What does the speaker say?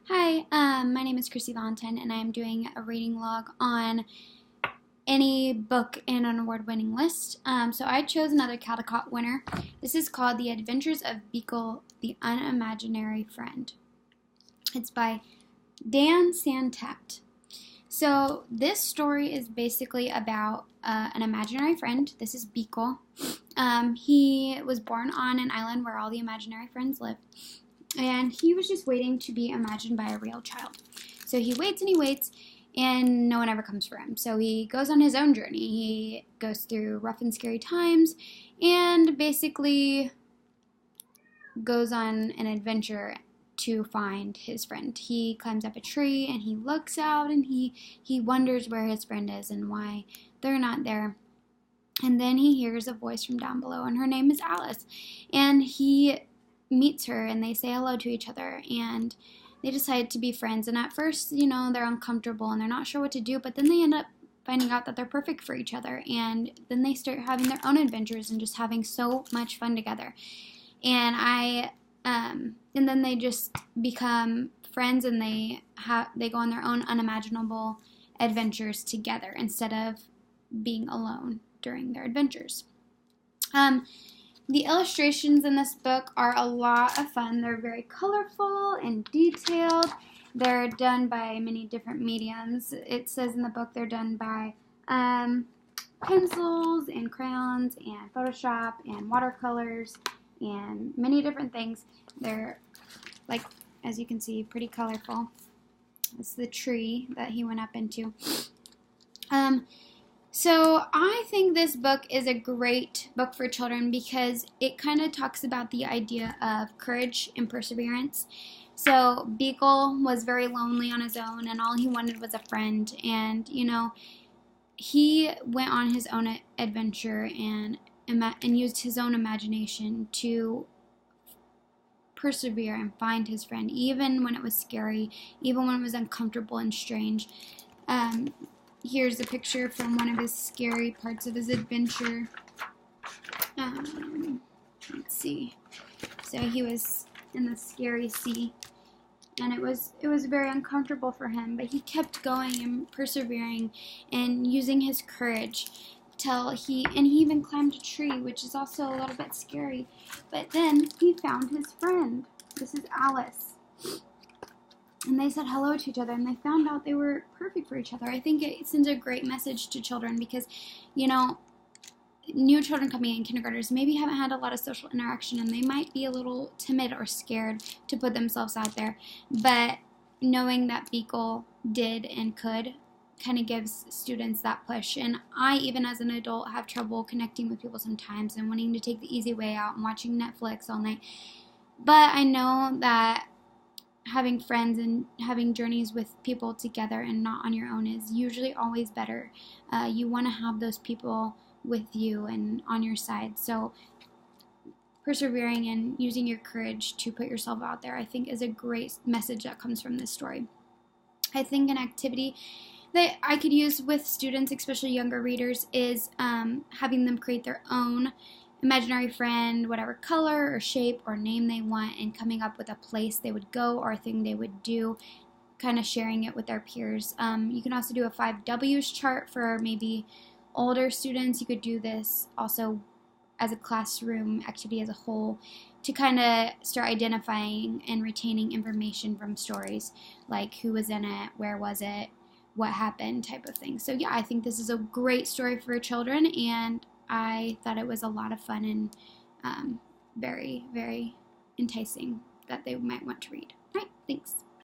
Hi, my name is Chrissy Valentine, and I'm doing a reading log on any book in an award-winning list. So I chose another Caldecott winner. This is called The Adventures of Beagle, the Unimaginary Friend. It's by Dan Santat. So this story is basically about an imaginary friend. This is Beagle. He was born on an island where all the imaginary friends live. And he was just waiting to be imagined by a real child. So he waits and he waits, and no one ever comes for him. So he goes on his own journey. He goes through rough and scary times and basically goes on an adventure to find his friend. He climbs up a tree and he looks out and he wonders where his friend is and why they're not there. And then he hears a voice from down below, and her name is Alice. And he meets her and they say hello to each other, and they decide to be friends. And at first, they're uncomfortable and they're not sure what to do, but then they end up finding out that they're perfect for each other, and then they start having their own adventures and just having so much fun together. And then they just become friends, and they go on their own unimaginable adventures together instead of being alone during their adventures. The illustrations in this book are a lot of fun. They're very colorful and detailed. They're done by many different mediums. It says in the book they're done by pencils and crayons and Photoshop and watercolors and many different things. They're, like, as you can see, pretty colorful. It's the tree that he went up into. So I think this book is a great book for children because it kind of talks about the idea of courage and perseverance. So Beagle was very lonely on his own, and all he wanted was a friend. And, he went on his own adventure and used his own imagination to persevere and find his friend, even when it was scary, even when it was uncomfortable and strange. Here's a picture from one of his scary parts of his adventure. Let's see. So he was in the scary sea, and it was very uncomfortable for him, but he kept going and persevering and using his courage till he even climbed a tree, which is also a little bit scary. But then he found his friend. This is Alice. And they said hello to each other, and they found out they were perfect for each other. I think it sends a great message to children because, new children coming in, kindergartners, maybe haven't had a lot of social interaction, and they might be a little timid or scared to put themselves out there. But knowing that Beagle did and could kind of gives students that push. And I, even as an adult, have trouble connecting with people sometimes and wanting to take the easy way out and watching Netflix all night. But I know that having friends and having journeys with people together and not on your own is usually always better. You want to have those people with you and on your side. So persevering and using your courage to put yourself out there, I think, is a great message that comes from this story. I think an activity that I could use with students, especially younger readers, is having them create their own imaginary friend, whatever color or shape or name they want, and coming up with a place they would go or a thing they would do, kind of sharing it with their peers. You can also do a 5 W's chart for maybe older students. You could do this also as a classroom activity as a whole to kind of start identifying and retaining information from stories, like who was in it, where was it, what happened, type of thing. So yeah, I think this is a great story for children, and I thought it was a lot of fun and very, very enticing that they might want to read. All right, thanks.